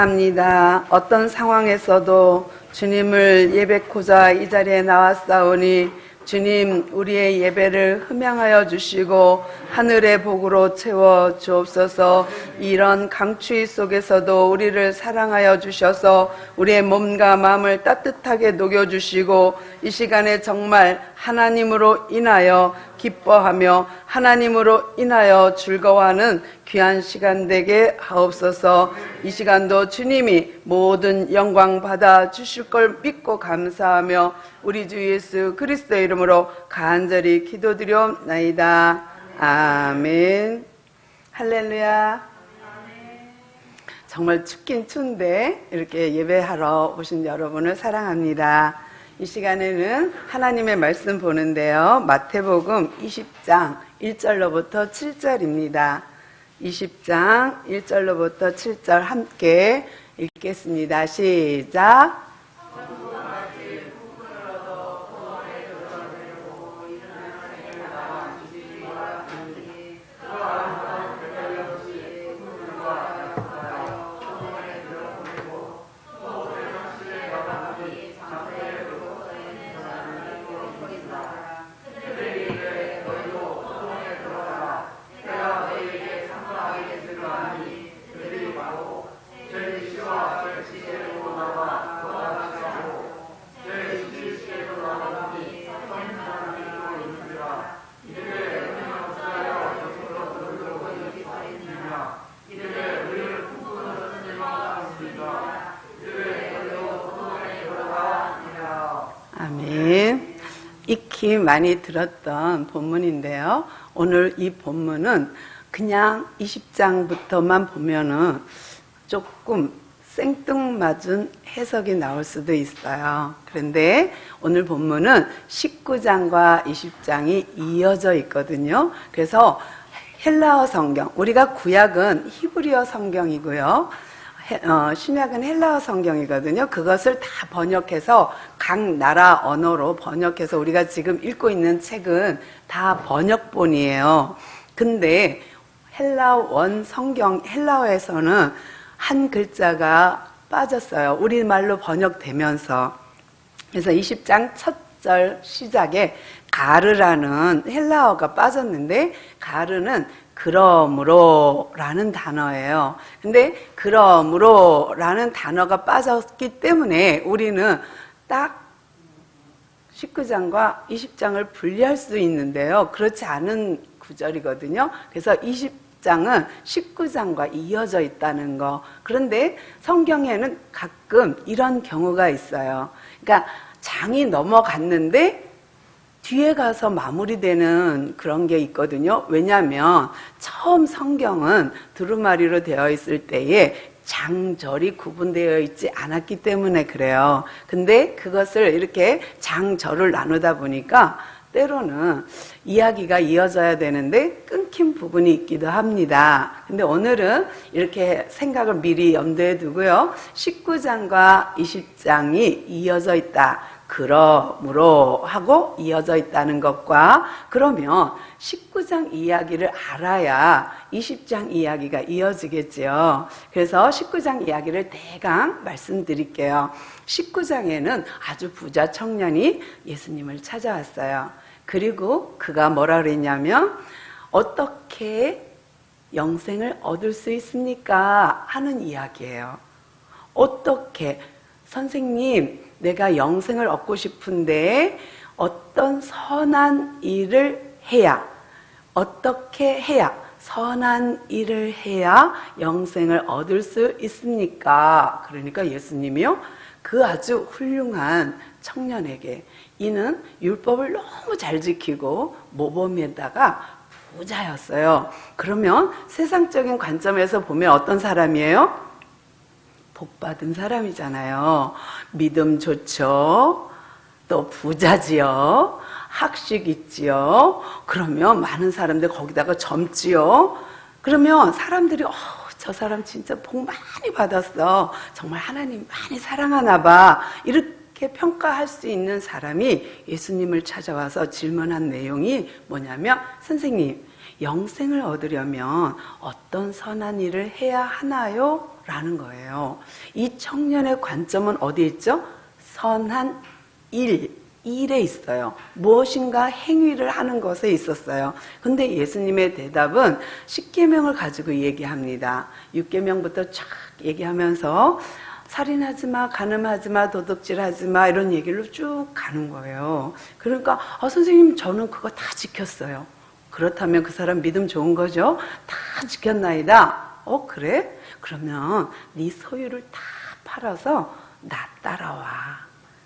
합니다. 어떤 상황에서도 주님을 예배코자 이 자리에 나왔사오니 주님, 우리의 예배를 흠양하여 주시고 하늘의 복으로 채워 주옵소서. 이런 강추위 속에서도 우리를 사랑하여 주셔서 우리의 몸과 마음을 따뜻하게 녹여주시고 이 시간에 정말 하나님으로 인하여 기뻐하며 하나님으로 인하여 즐거워하는 귀한 시간 되게 하옵소서. 이 시간도 주님이 모든 영광 받아 주실 걸 믿고 감사하며 우리 주 예수 그리스도의 이름으로 간절히 기도드리옵나이다. 아멘. 할렐루야. 정말 춥긴 추운데 이렇게 예배하러 오신 여러분을 사랑합니다. 이 시간에는 하나님의 말씀 보는데요. 마태복음 20장 1절로부터 7절입니다. 20장 1절로부터 7절 함께 읽겠습니다. 시작. 아멘. 익히 많이 들었던 본문인데요. 오늘 이 본문은 그냥 20장부터만 보면은 조금 생뚱맞은 해석이 나올 수도 있어요. 그런데 오늘 본문은 19장과 20장이 이어져 있거든요. 그래서 헬라어 성경, 우리가 구약은 히브리어 성경이고요. 신약은 헬라어 성경이거든요. 그것을 다 번역해서 각 나라 언어로 번역해서 우리가 지금 읽고 있는 책은 다 번역본이에요. 근데 헬라원 성경, 헬라어에서는 한 글자가 빠졌어요. 우리말로 번역되면서. 그래서 20장 첫 절 시작에 가르라는 헬라어가 빠졌는데 가르는 그러므로 라는 단어예요. 근데 그러므로 라는 단어가 빠졌기 때문에 우리는 딱 19장과 20장을 분리할 수 있는데요. 그렇지 않은 구절이거든요. 그래서 20장은 19장과 이어져 있다는 거. 그런데 성경에는 가끔 이런 경우가 있어요. 그러니까 장이 넘어갔는데 뒤에 가서 마무리되는 그런 게 있거든요. 왜냐하면 처음 성경은 두루마리로 되어 있을 때에 장절이 구분되어 있지 않았기 때문에 그래요. 근데 그것을 이렇게 장절을 나누다 보니까 때로는 이야기가 이어져야 되는데 끊긴 부분이 있기도 합니다. 근데 오늘은 이렇게 생각을 미리 염두에 두고요. 19장과 20장이 이어져 있다. 그러므로 하고 이어져 있다는 것과 그러면 19장 이야기를 알아야 20장 이야기가 이어지겠지요. 그래서 19장 이야기를 대강 말씀드릴게요. 19장에는 아주 부자 청년이 예수님을 찾아왔어요. 그리고 그가 뭐라 그랬냐면 어떻게 영생을 얻을 수 있습니까? 하는 이야기예요. 어떻게? 선생님, 내가 영생을 얻고 싶은데 어떤 선한 일을 해야, 어떻게 해야, 선한 일을 해야 영생을 얻을 수 있습니까? 그러니까 예수님이요, 그 아주 훌륭한 청년에게 이는 율법을 너무 잘 지키고 모범에다가 부자였어요. 그러면 세상적인 관점에서 보면 어떤 사람이에요? 복받은 사람이잖아요. 믿음 좋죠. 또 부자지요. 학식 있지요. 그러면 많은 사람들 거기다가 젊지요. 그러면 사람들이 저 사람 진짜 복 많이 받았어. 정말 하나님 많이 사랑하나 봐. 이렇게 평가할 수 있는 사람이 예수님을 찾아와서 질문한 내용이 뭐냐면 선생님, 영생을 얻으려면 어떤 선한 일을 해야 하나요? 라는 거예요. 이 청년의 관점은 어디에 있죠? 선한 일에 있어요. 무엇인가 행위를 하는 것에 있었어요. 근데 예수님의 대답은 10계명을 가지고 얘기합니다. 6계명부터 쫙 얘기하면서 살인하지 마, 간음하지 마, 도둑질하지 마 이런 얘기를 쭉 가는 거예요. 그러니까 선생님 저는 그거 다 지켰어요. 그렇다면 그 사람 믿음 좋은 거죠? 다 지켰나이다. 그래? 그러면 네 소유를 다 팔아서 나 따라와.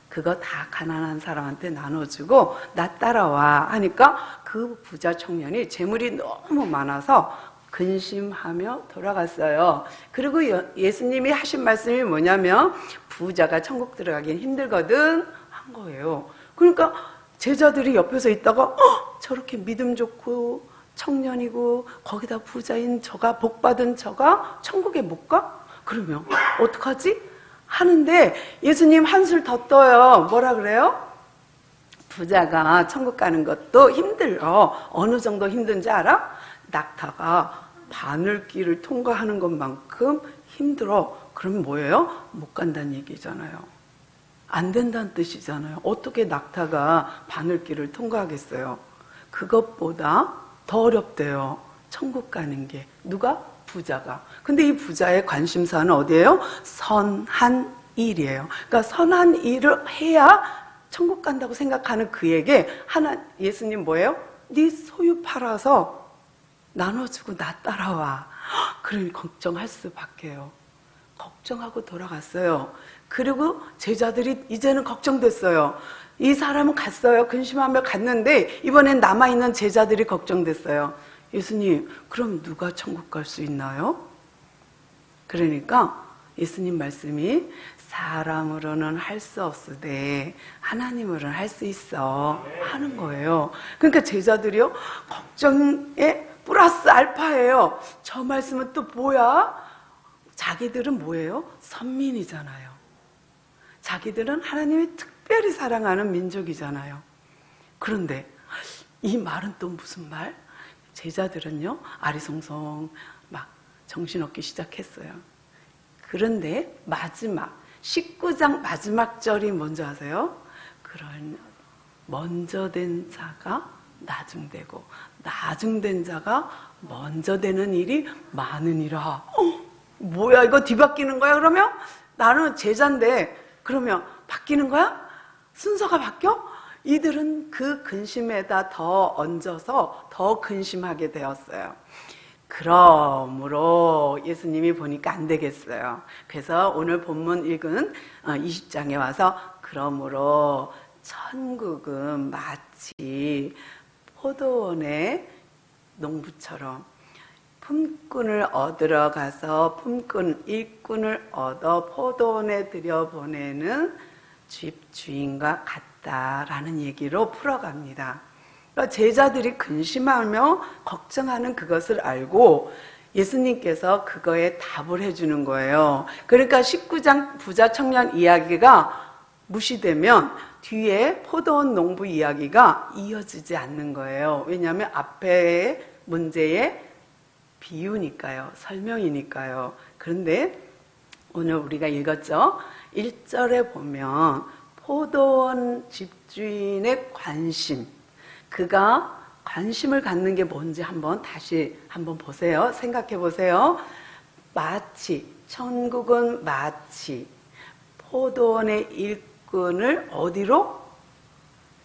그거 다 가난한 사람한테 나눠주고 나 따라와 하니까 그 부자 청년이 재물이 너무 많아서 근심하며 돌아갔어요. 그리고 예수님이 하신 말씀이 뭐냐면 부자가 천국 들어가긴 힘들거든 한 거예요. 그러니까 제자들이 옆에서 있다가 저렇게 믿음 좋고 청년이고 거기다 부자인 저가 복받은 저가 천국에 못 가? 그러면 어떡하지? 하는데 예수님 한술 더 떠요. 뭐라 그래요? 부자가 천국 가는 것도 힘들어. 어느 정도 힘든지 알아? 낙타가 바늘길을 통과하는 것만큼 힘들어. 그럼 뭐예요? 못 간다는 얘기잖아요. 안 된다는 뜻이잖아요. 어떻게 낙타가 바늘길을 통과하겠어요? 그것보다 더 어렵대요. 천국 가는 게. 누가? 부자가. 근데 이 부자의 관심사는 어디예요? 선한 일이에요. 그러니까 선한 일을 해야 천국 간다고 생각하는 그에게 예수님 뭐예요? 네 소유 팔아서 나눠주고 나 따라와. 그러니 걱정할 수밖에요. 걱정하고 돌아갔어요. 그리고 제자들이 이제는 걱정됐어요. 이 사람은 갔어요. 근심하며 갔는데 이번엔 남아있는 제자들이 걱정됐어요. 예수님, 그럼 누가 천국 갈 수 있나요? 그러니까 예수님 말씀이 사람으로는 할 수 없으되 하나님으로는 할 수 있어 하는 거예요. 그러니까 제자들이요, 걱정에 플러스 알파예요. 저 말씀은 또 뭐야? 자기들은 뭐예요? 선민이잖아요. 자기들은 하나님이 특별히 사랑하는 민족이잖아요. 그런데 이 말은 또 무슨 말? 제자들은요, 아리송송 막 정신없기 시작했어요. 그런데 마지막 19장 마지막 절이 뭔지 아세요? 그런 먼저 된 자가 나중되고 나중된 자가 먼저 되는 일이 많으니라. 뭐야, 이거 뒤바뀌는 거야? 그러면 나는 제자인데 그러면 바뀌는 거야? 순서가 바뀌어? 이들은 그 근심에다 더 얹어서 더 근심하게 되었어요. 그러므로 예수님이 보니까 안 되겠어요. 그래서 오늘 본문 읽은 20장에 와서 그러므로 천국은 마치 포도원의 농부처럼 품꾼을 얻으러 가서 품꾼 일꾼을 얻어 포도원에 들여보내는 집주인과 같다라는 얘기로 풀어갑니다. 그러니까 제자들이 근심하며 걱정하는 그것을 알고 예수님께서 그거에 답을 해주는 거예요. 그러니까 19장 부자 청년 이야기가 무시되면 뒤에 포도원 농부 이야기가 이어지지 않는 거예요. 왜냐하면 앞에 문제의 비유니까요. 설명이니까요. 그런데 오늘 우리가 읽었죠. 1절에 보면 포도원 집주인의 관심, 그가 관심을 갖는 게 뭔지 다시 한번 보세요. 생각해 보세요. 마치, 천국은 마치 포도원의 일꾼을 어디로?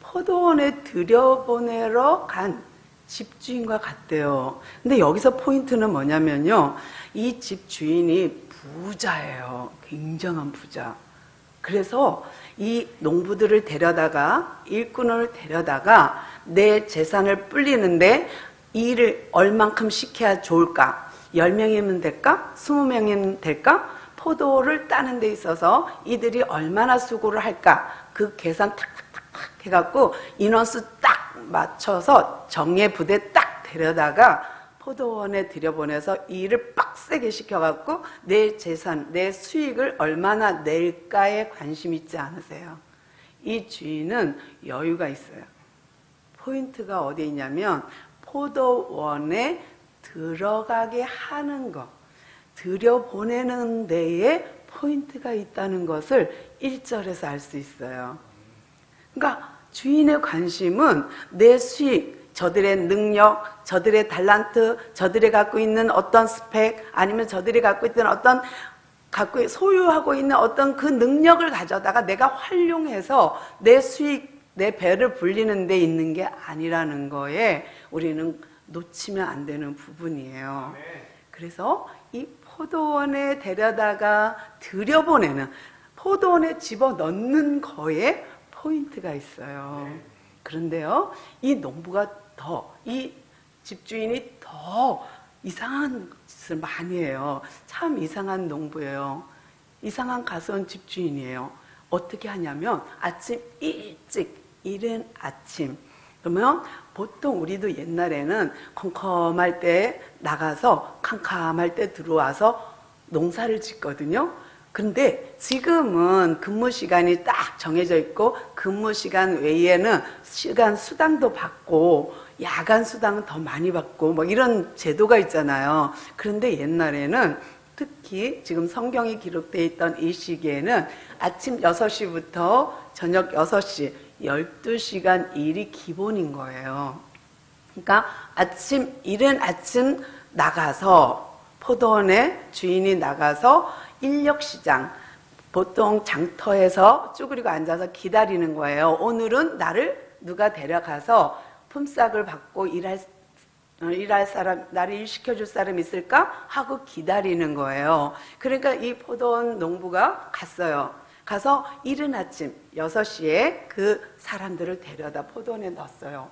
포도원에 들여보내러 간 집주인과 같대요. 근데 여기서 포인트는 뭐냐면요. 이 집주인이 부자예요. 굉장한 부자. 그래서 이 농부들을 데려다가 일꾼을 데려다가 내 재산을 불리는데 일을 얼만큼 시켜야 좋을까? 10명이면 될까? 20명이면 될까? 포도를 따는 데 있어서 이들이 얼마나 수고를 할까? 그 계산 탁탁탁탁 해갖고 인원수 딱 맞춰서 정예 부대 딱 데려다가 포도원에 들여보내서 일을 빡세게 시켜갖고 내 재산, 내 수익을 얼마나 낼까에 관심 있지 않으세요? 이 주인은 여유가 있어요. 포인트가 어디 있냐면 포도원에 들어가게 하는 것. 들여보내는 데에 포인트가 있다는 것을 1절에서 알 수 있어요. 그러니까 주인의 관심은 내 수익, 저들의 능력, 저들의 달란트, 저들이 갖고 있는 어떤 스펙, 아니면 저들이 갖고 있던 어떤 소유하고 있는 어떤 그 능력을 가져다가 내가 활용해서 내 수익, 내 배를 불리는 데 있는 게 아니라는 거에 우리는 놓치면 안 되는 부분이에요. 그래서 이 포도원에 데려다가 들여보내는, 포도원에 집어넣는 거에 포인트가 있어요. 그런데요, 이 농부가 이 집주인이 더 이상한 짓을 많이 해요. 참 이상한 농부예요. 이상한 가서온 집주인이에요. 어떻게 하냐면 아침 일찍, 이른 아침, 그러면 보통 우리도 옛날에는 컴컴할 때 나가서 캄캄할 때 들어와서 농사를 짓거든요. 근데 지금은 근무 시간이 딱 정해져 있고 근무 시간 외에는 시간 수당도 받고 야간 수당은 더 많이 받고 뭐 이런 제도가 있잖아요. 그런데 옛날에는 특히 지금 성경이 기록되어 있던 이 시기에는 아침 6시부터 저녁 6시 12시간 일이 기본인 거예요. 그러니까 이른 아침 나가서 포도원에 주인이 나가서 인력시장, 보통 장터에서 쭈그리고 앉아서 기다리는 거예요. 오늘은 나를 누가 데려가서 품삯을 받고 일할 사람, 나를 일시켜줄 사람 있을까? 하고 기다리는 거예요. 그러니까 이 포도원 농부가 갔어요. 가서 이른 아침 6시에 그 사람들을 데려다 포도원에 넣었어요.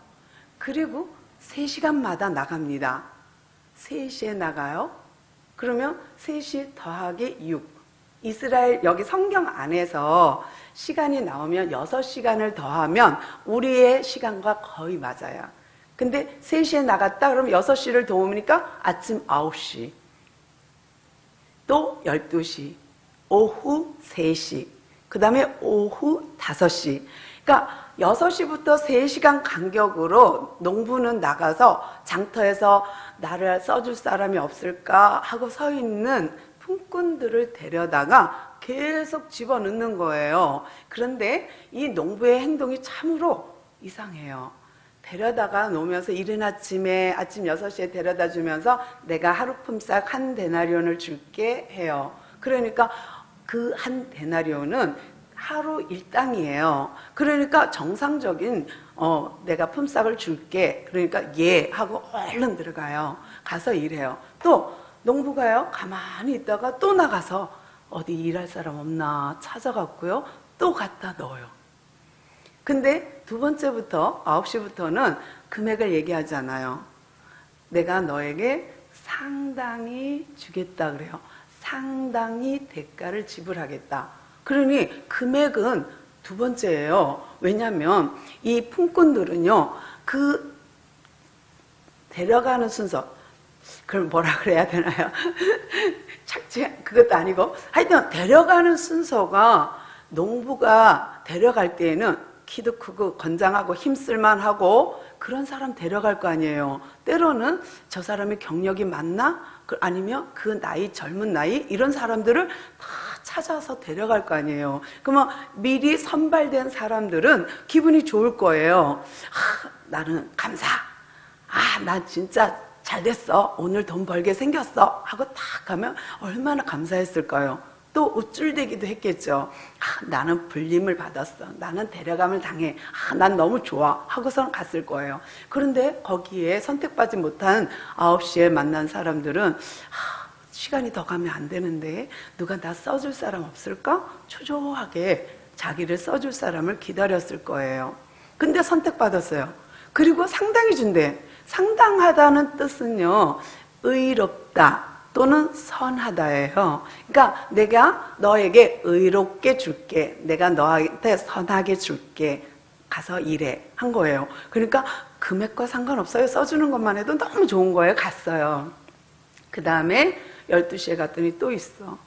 그리고 3시간마다 나갑니다. 3시에 나가요. 그러면 3시 더하기 6. 이스라엘 여기 성경 안에서 시간이 나오면 6시간을 더하면 우리의 시간과 거의 맞아요. 근데 3시에 나갔다 그러면 6시를 더 오니까 아침 9시, 또 12시, 오후 3시, 그 다음에 오후 5시. 그러니까 6시부터 3시간 간격으로 농부는 나가서 장터에서 나를 써줄 사람이 없을까 하고 서 있는 품꾼들을 데려다가 계속 집어넣는 거예요. 그런데 이 농부의 행동이 참으로 이상해요. 데려다가 놓으면서 이른 아침에 아침 6시에 데려다 주면서 내가 하루 품삯 1데나리온을 줄게 해요. 그러니까 그 1데나리온은 하루 일당이에요. 그러니까 정상적인 내가 품삯을 줄게. 그러니까 예 하고 얼른 들어가요. 가서 일해요. 또 농부가요 가만히 있다가 또 나가서 어디 일할 사람 없나 찾아갔고요. 또 갖다 넣어요. 근데 두 번째부터 9시부터는 금액을 얘기하지 않아요. 내가 너에게 상당히 주겠다 그래요. 상당히 대가를 지불하겠다. 그러니 금액은 두 번째예요. 왜냐하면 이 품꾼들은요, 그 데려가는 순서, 그걸 뭐라 그래야 되나요? 착취, 그것도 아니고, 하여튼 데려가는 순서가 농부가 데려갈 때에는 키도 크고 건장하고 힘쓸만하고 그런 사람 데려갈 거 아니에요. 때로는 저 사람이 경력이 많나? 아니면 그 나이, 젊은 나이? 이런 사람들을 다 찾아서 데려갈 거 아니에요. 그러면 미리 선발된 사람들은 기분이 좋을 거예요. 나는 감사. 나 진짜 잘 됐어. 오늘 돈 벌게 생겼어. 하고 딱 가면 얼마나 감사했을까요? 또 우쭐대기도 했겠죠. 나는 불림을 받았어. 나는 데려감을 당해. 난 너무 좋아. 하고선 갔을 거예요. 그런데 거기에 선택받지 못한 9시에 만난 사람들은 시간이 더 가면 안 되는데 누가 나 써줄 사람 없을까? 초조하게 자기를 써줄 사람을 기다렸을 거예요. 근데 선택받았어요. 그리고 상당히 준대. 상당하다는 뜻은요, 의롭다 또는 선하다예요. 그러니까 내가 너에게 의롭게 줄게. 내가 너한테 선하게 줄게. 가서 일해. 한 거예요. 그러니까 금액과 상관없어요. 써주는 것만 해도 너무 좋은 거예요. 갔어요. 그 다음에 12시에 갔더니 또 있어.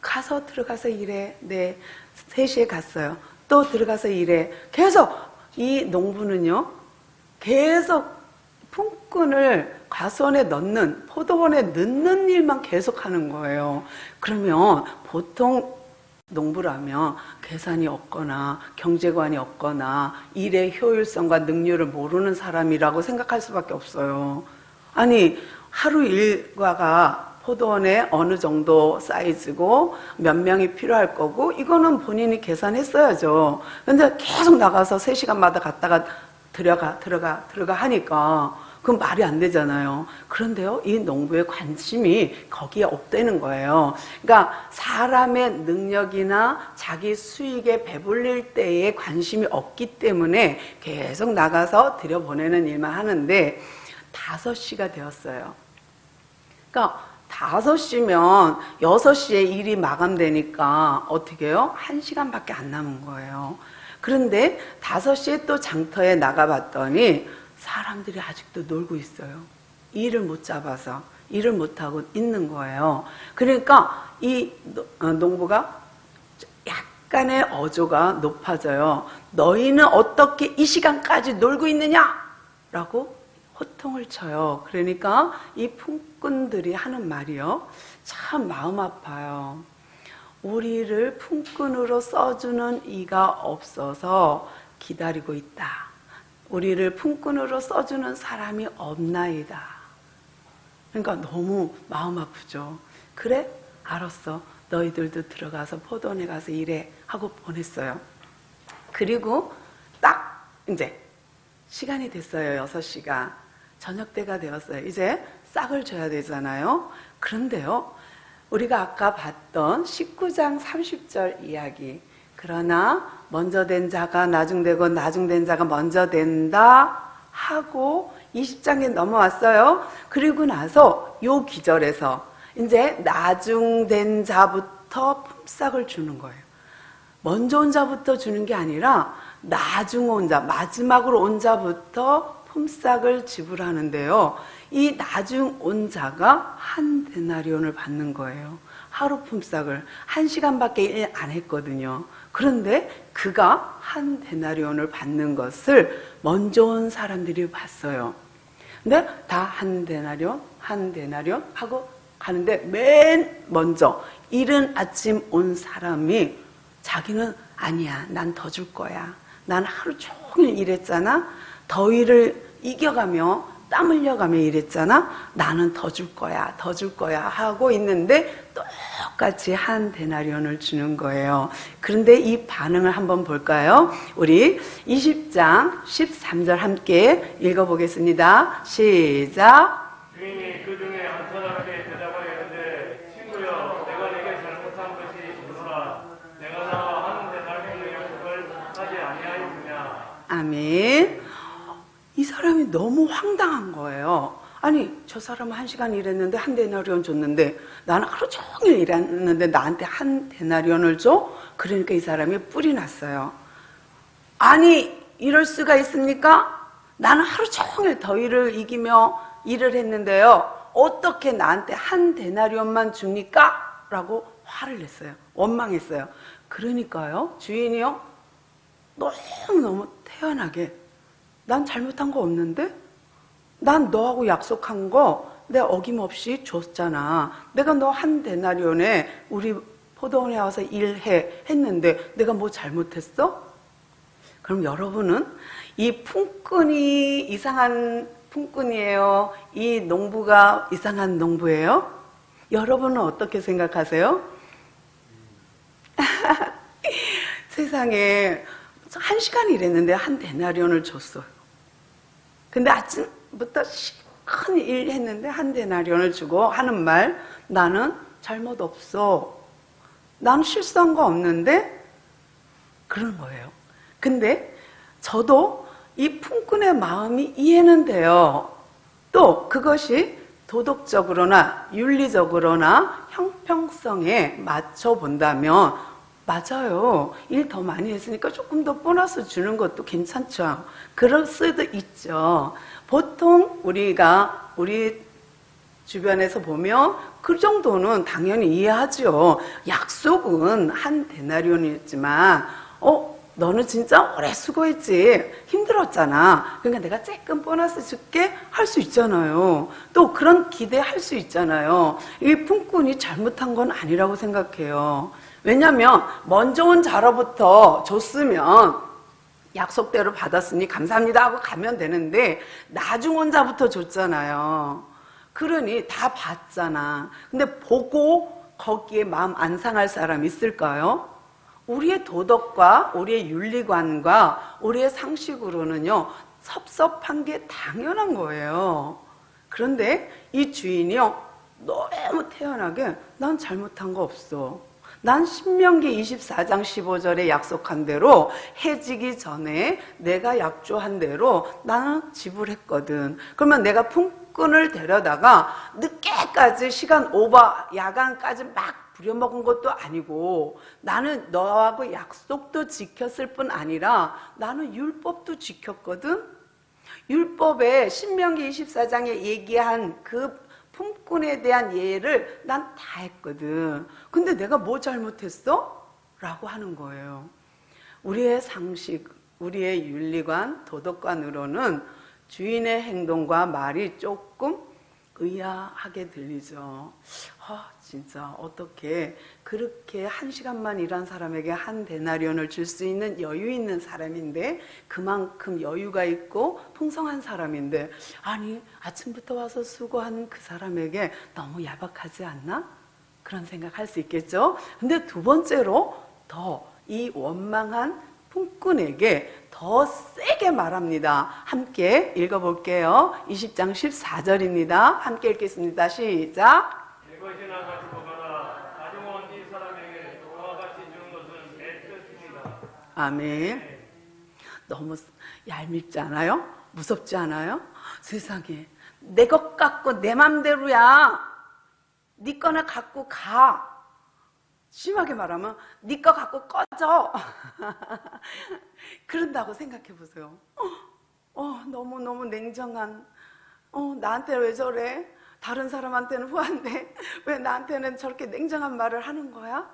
가서 들어가서 일해. 네. 3시에 갔어요. 또 들어가서 일해. 계속 이 농부는요, 계속 품꾼을 과수원에 넣는, 포도원에 넣는 일만 계속하는 거예요. 그러면 보통 농부라면 계산이 없거나 경제관이 없거나 일의 효율성과 능률을 모르는 사람이라고 생각할 수밖에 없어요. 아니, 하루 일과가 포도원에 어느 정도 사이즈고 몇 명이 필요할 거고 이거는 본인이 계산했어야죠. 근데 계속 나가서 3시간마다 갔다가 들어가 하니까 그건 말이 안 되잖아요. 그런데요, 이 농부의 관심이 거기에 없다는 거예요. 그러니까 사람의 능력이나 자기 수익에 배불릴 때에 관심이 없기 때문에 계속 나가서 들여보내는 일만 하는데 5시가 되었어요. 그러니까 5시면 6시에 일이 마감되니까 어떻게 해요? 1시간밖에 안 남은 거예요. 그런데 5시에 또 장터에 나가봤더니 사람들이 아직도 놀고 있어요. 일을 못 잡아서 일을 못하고 있는 거예요. 그러니까 이 농부가 약간의 어조가 높아져요. 너희는 어떻게 이 시간까지 놀고 있느냐? 라고 호통을 쳐요. 그러니까 이 품꾼들이 하는 말이요, 참 마음 아파요. 우리를 품꾼으로 써주는 이가 없어서 기다리고 있다. 우리를 품꾼으로 써주는 사람이 없나이다. 그러니까 너무 마음 아프죠. 그래? 알았어. 너희들도 들어가서 포도원에 가서 일해 하고 보냈어요. 그리고 딱 이제 시간이 됐어요. 6시가. 저녁 때가 되었어요. 이제 싹을 줘야 되잖아요. 그런데요, 우리가 아까 봤던 19장 30절 이야기, 그러나 먼저 된 자가 나중되고 나중된 자가 먼저 된다 하고 20장에 넘어왔어요. 그리고 나서 요 기절에서 이제 나중된 자부터 품삯을 주는 거예요. 먼저 온 자부터 주는 게 아니라 나중 온 자, 마지막으로 온 자부터 품삯을 지불하는데요. 이 나중 온 자가 한 데나리온을 받는 거예요. 하루 품삯을 1시간밖에 일 안 했거든요. 그런데 그가 한 데나리온을 받는 것을 먼저 온 사람들이 봤어요. 근데 다 한 데나리온, 한 데나리온 하고 가는데 맨 먼저 이른 아침 온 사람이 자기는 아니야, 난 더 줄 거야. 난 하루 종일 일했잖아. 더위를 이겨가며 땀 흘려가며 일했잖아. 나는 더 줄 거야, 더 줄 거야 하고 있는데 똑같이 한 데나리온을 주는 거예요. 그런데 이 반응을 한번 볼까요? 우리 20장 13절 함께 읽어보겠습니다. 시작. 주인이 그 중에 한 사람에게 대답하여 이르되 친구여, 내가 네게 잘못한 것이 있노라. 내가 나와 한 데나리온의 약속을 하지 아니하였느냐. 아멘. 이 사람이 너무 황당한 거예요. 아니, 저 사람은 1시간 일했는데 한 데나리온 줬는데 나는 하루 종일 일했는데 나한테 한 데나리온을 줘? 그러니까 이 사람이 뿔이 났어요. 아니, 이럴 수가 있습니까? 나는 하루 종일 더위를 이기며 일을 했는데요. 어떻게 나한테 한 데나리온만 줍니까? 라고 화를 냈어요. 원망했어요. 그러니까요, 주인이요, 너무너무 태연하게, 난 잘못한 거 없는데? 난 너하고 약속한 거 내가 어김없이 줬잖아. 내가 너 한 데나리온에 우리 포도원에 와서 일해 했는데 내가 뭐 잘못했어? 그럼 여러분은 이 품꾼이 이상한 품꾼이에요? 이 농부가 이상한 농부예요? 여러분은 어떻게 생각하세요? 세상에 1시간 일했는데 한 데나리온을 줬어요. 근데 아침부터 큰 일 했는데 한 데나리온을 주고 하는 말, 나는 잘못 없어. 나는 실수한 거 없는데? 그런 거예요. 근데 저도 이 품꾼의 마음이 이해는 돼요. 또 그것이 도덕적으로나 윤리적으로나 형평성에 맞춰 본다면 맞아요. 일 더 많이 했으니까 조금 더 보너스 주는 것도 괜찮죠. 그럴 수도 있죠. 보통 우리가 우리 주변에서 보면 그 정도는 당연히 이해하죠. 약속은 한 데나리온이었지만 너는 진짜 오래 수고했지. 힘들었잖아. 그러니까 내가 조금 보너스 줄게 할 수 있잖아요. 또 그런 기대할 수 있잖아요. 이 품꾼이 잘못한 건 아니라고 생각해요. 왜냐하면 먼저 온 자로부터 줬으면 약속대로 받았으니 감사합니다 하고 가면 되는데 나중 온 자부터 줬잖아요. 그러니 다 봤잖아. 근데 보고 거기에 마음 안 상할 사람 있을까요? 우리의 도덕과 우리의 윤리관과 우리의 상식으로는요, 섭섭한 게 당연한 거예요. 그런데 이 주인이요, 너무 태연하게 난 잘못한 거 없어. 난 신명기 24장 15절에 약속한 대로 해 지기 전에 내가 약조한 대로 나는 지불했거든. 그러면 내가 품꾼을 데려다가 늦게까지 시간 오버 야간까지 막 부려먹은 것도 아니고 나는 너하고 약속도 지켰을 뿐 아니라 나는 율법도 지켰거든. 율법에 신명기 24장에 얘기한 그 품꾼에 대한 예를 난 다 했거든. 근데 내가 뭐 잘못했어? 라고 하는 거예요. 우리의 상식, 우리의 윤리관, 도덕관으로는 주인의 행동과 말이 조금 의아하게 들리죠. 진짜 어떻게 그렇게 1시간만 일한 사람에게 한 데나리온을 줄 수 있는 여유 있는 사람인데, 그만큼 여유가 있고 풍성한 사람인데, 아니 아침부터 와서 수고한 그 사람에게 너무 야박하지 않나? 그런 생각할 수 있겠죠. 근데 두 번째로 더 이 원망한 품꾼에게 더 세게 말합니다. 함께 읽어볼게요. 20장 14절입니다. 함께 읽겠습니다. 시작. 이것이나 가지고 가라. 나중 온 이 사람에게 그와 같이 주는 것은 내 뜻입니다. 아멘. 너무 얄밉지 않아요? 무섭지 않아요? 세상에 내 것 갖고 내 맘대로야. 네 거나 갖고 가. 심하게 말하면 네 거 갖고 꺼져. 그런다고 생각해 보세요. 너무너무 냉정한, 나한테 왜 저래? 다른 사람한테는 후한데 왜 나한테는 저렇게 냉정한 말을 하는 거야?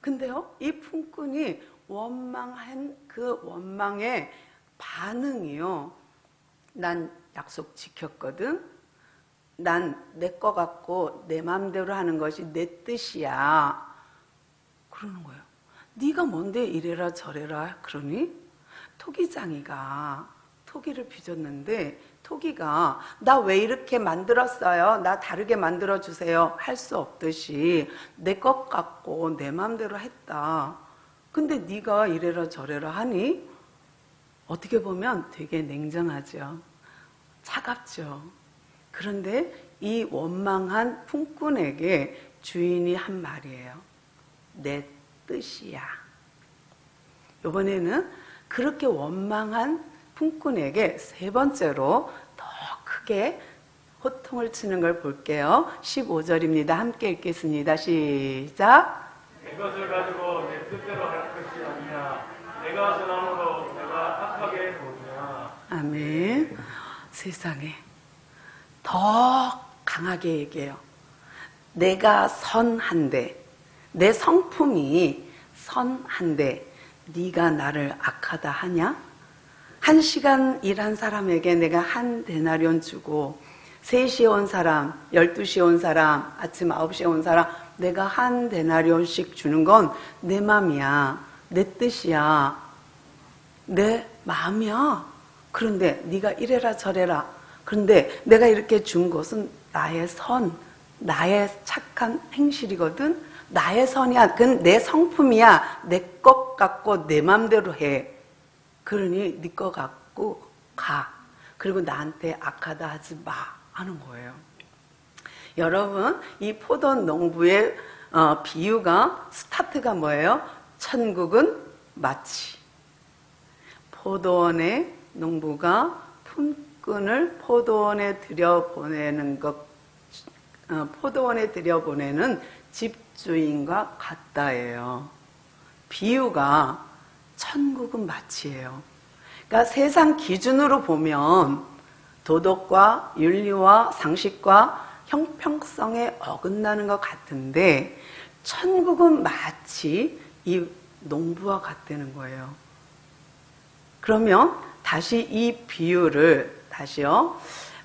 근데요, 이 품꾼이 원망한 그 원망의 반응이요, 난 약속 지켰거든. 난 내 거 갖고 내 마음대로 하는 것이 내 뜻이야. 그러는 거예요. 네가 뭔데 이래라 저래라 그러니? 토기장이가 토기를 빚었는데 토기가 나 왜 이렇게 만들었어요? 나 다르게 만들어주세요 할 수 없듯이 내 것 갖고 내 마음대로 했다. 근데 네가 이래라 저래라 하니 어떻게 보면 되게 냉정하죠. 차갑죠. 그런데 이 원망한 품꾼에게 주인이 한 말이에요. 내 뜻이야. 이번에는 그렇게 원망한 품꾼에게 세 번째로 더 크게 호통을 치는 걸 볼게요. 15절입니다. 함께 읽겠습니다. 시작. 이것을 가지고 내 뜻대로 할 것이 아니냐. 내가 선함으로 내가 악하게 보느냐. 아멘. 세상에 더 강하게 얘기해요. 내가 선한데, 내 성품이 선한데 네가 나를 악하다 하냐? 1시간 일한 사람에게 내가 한 데나리온 주고 3시에 온 사람, 12시에 온 사람, 아침 9시에 온 사람 내가 한 데나리온씩 주는 건 내 맘이야. 내 뜻이야. 내 마음이야. 그런데 네가 이래라 저래라. 그런데 내가 이렇게 준 것은 나의 선, 나의 착한 행실이거든. 나의 선이야. 그건 내 성품이야. 내 것 갖고 내 맘대로 해. 그러니 네 거 갖고 가. 그리고 나한테 악하다 하지 마 하는 거예요. 여러분, 이 포도 농부의 비유가 스타트가 뭐예요? 천국은 마치 포도원의 농부가 품꾼을 포도원에 들여보내는 포도원에 들여보내는 집주인과 같다예요. 비유가 천국은 마치예요. 그러니까 세상 기준으로 보면 도덕과 윤리와 상식과 형평성에 어긋나는 것 같은데 천국은 마치 이 농부와 같다는 거예요. 그러면 다시 이 비유를 다시요.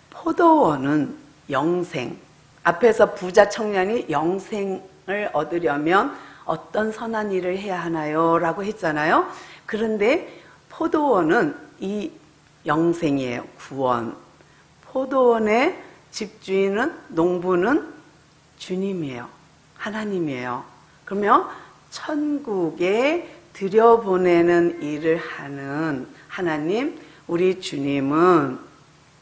포도원은 영생. 앞에서 부자 청년이 영생을 얻으려면 어떤 선한 일을 해야 하나요? 라고 했잖아요. 그런데 포도원은 이 영생이에요. 구원. 포도원의 집주인은, 농부는 주님이에요. 하나님이에요. 그러면 천국에 들여보내는 일을 하는 하나님, 우리 주님은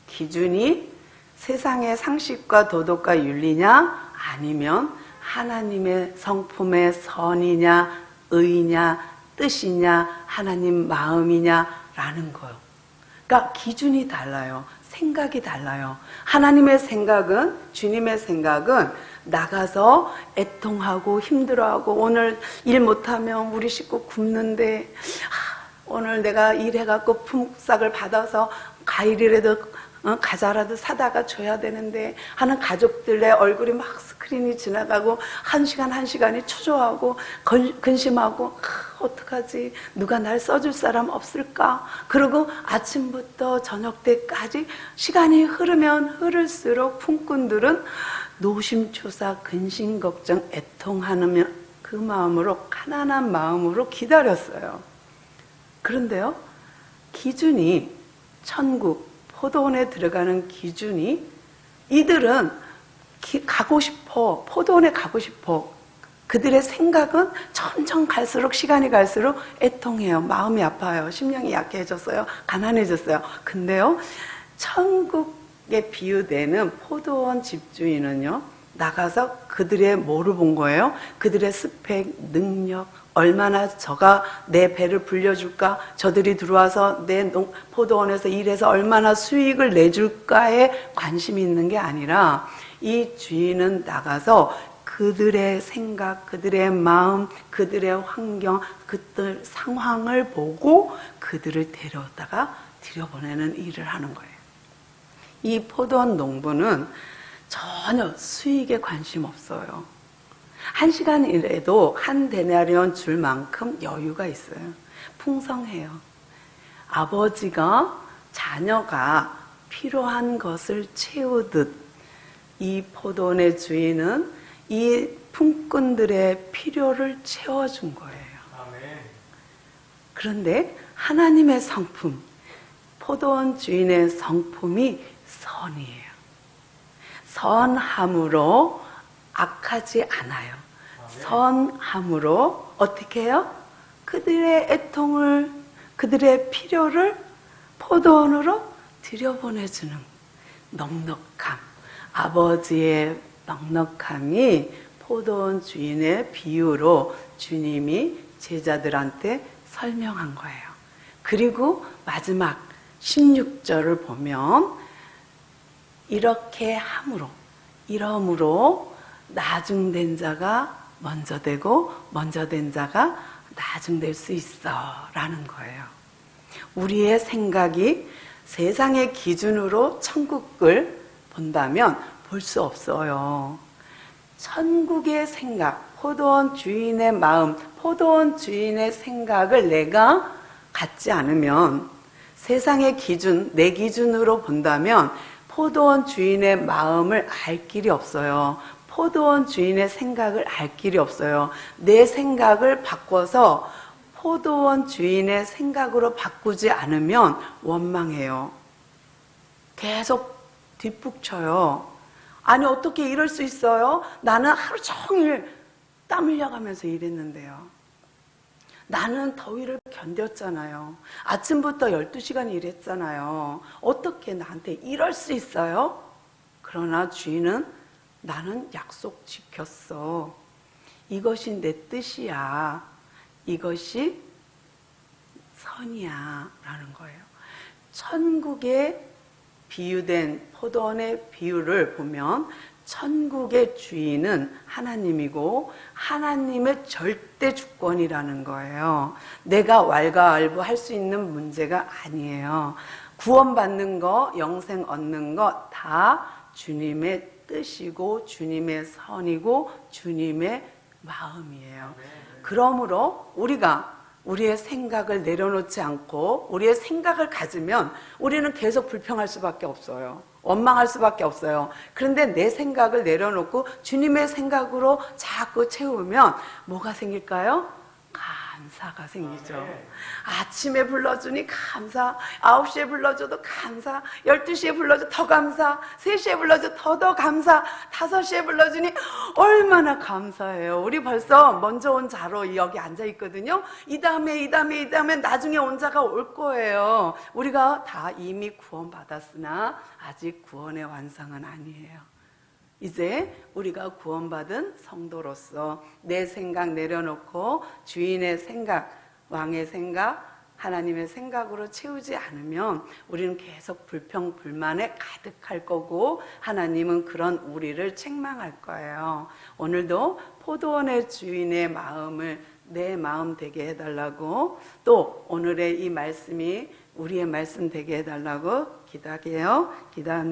기준이 세상의 상식과 도덕과 윤리냐, 아니면 하나님의 성품의 선이냐, 의냐, 뜻이냐, 하나님 마음이냐라는 거예요. 그러니까 기준이 달라요. 생각이 달라요. 하나님의 생각은, 주님의 생각은 나가서 애통하고 힘들어하고 오늘 일 못하면 우리 식구 굶는데 오늘 내가 일해갖고 품삯을 받아서 과일이라도 과자라도 사다가 줘야 되는데 하는 가족들의 얼굴이 막 스크린이 지나가고 한 시간이 초조하고 근심하고 어떡하지? 누가 날 써줄 사람 없을까? 그리고 아침부터 저녁 때까지 시간이 흐르면 흐를수록 품꾼들은 노심초사, 근심, 걱정, 애통하는 그 마음으로, 가난한 마음으로 기다렸어요. 그런데요, 기준이 천국, 포도원에 들어가는 기준이 이들은 가고 싶어, 포도원에 가고 싶어. 그들의 생각은 점점 갈수록, 시간이 갈수록 애통해요. 마음이 아파요. 심령이 약해졌어요. 가난해졌어요. 근데요, 천국에 비유되는 포도원 집주인은요, 나가서 그들의 뭐를 본 거예요? 그들의 스펙, 능력, 얼마나 저가 내 배를 불려줄까? 저들이 들어와서 내 포도원에서 일해서 얼마나 수익을 내줄까에 관심이 있는 게 아니라 이 주인은 나가서 그들의 생각, 그들의 마음, 그들의 환경, 그들 상황을 보고 그들을 데려다가 들여보내는 일을 하는 거예요. 이 포도원 농부는 전혀 수익에 관심 없어요. 1시간 일해도 한 데나리온 줄 만큼 여유가 있어요. 풍성해요. 아버지가 자녀가 필요한 것을 채우듯 이 포도원의 주인은 이 품꾼들의 필요를 채워준 거예요. 그런데 하나님의 성품, 포도원 주인의 성품이 선이에요. 선함으로 악하지 않아요. 선함으로 어떻게 해요? 그들의 애통을, 그들의 필요를 포도원으로 들여보내주는 넉넉함. 아버지의 넉넉함이 포도원 주인의 비유로 주님이 제자들한테 설명한 거예요. 그리고 마지막 16절을 보면 이렇게 함으로, 이러므로 나중된 자가 먼저 되고 먼저 된 자가 나중될 수 있어 라는 거예요. 우리의 생각이 세상의 기준으로 천국을 본다면 볼 수 없어요. 천국의 생각, 포도원 주인의 마음, 포도원 주인의 생각을 내가 갖지 않으면 세상의 기준, 내 기준으로 본다면 포도원 주인의 마음을 알 길이 없어요. 포도원 주인의 생각을 알 길이 없어요. 내 생각을 바꿔서 포도원 주인의 생각으로 바꾸지 않으면 원망해요. 계속 뒷북쳐요. 아니 어떻게 이럴 수 있어요? 나는 하루 종일 땀 흘려가면서 일했는데요. 나는 더위를 견뎠잖아요. 아침부터 12시간 일했잖아요. 어떻게 나한테 이럴 수 있어요? 그러나 주인은 나는 약속 지켰어. 이것이 내 뜻이야. 이것이 선이야. 라는 거예요. 천국에 비유된 포도원의 비유를 보면 천국의 주인은 하나님이고 하나님의 절대 주권이라는 거예요. 내가 왈가왈부할 수 있는 문제가 아니에요. 구원받는 거, 영생 얻는 거 다 주님의 뜻이고 주님의 선이고 주님의 마음이에요. 그러므로 우리가 우리의 생각을 내려놓지 않고 우리의 생각을 가지면 우리는 계속 불평할 수밖에 없어요. 원망할 수밖에 없어요. 그런데 내 생각을 내려놓고 주님의 생각으로 자꾸 채우면 뭐가 생길까요? 감사가 생기죠. 아침에 불러주니 감사, 9시에 불러줘도 감사, 12시에 불러줘 더 감사, 3시에 불러줘 더 감사, 5시에 불러주니 얼마나 감사해요. 우리 벌써 먼저 온 자로 여기 앉아 있거든요. 이 다음에 나중에 온 자가 올 거예요. 우리가 다 이미 구원받았으나 아직 구원의 완성은 아니에요. 이제 우리가 구원받은 성도로서 내 생각 내려놓고 주인의 생각, 왕의 생각, 하나님의 생각으로 채우지 않으면 우리는 계속 불평, 불만에 가득할 거고 하나님은 그런 우리를 책망할 거예요. 오늘도 포도원의 주인의 마음을 내 마음 되게 해달라고, 또 오늘의 이 말씀이 우리의 말씀 되게 해달라고 기도하게요. 기도합니다.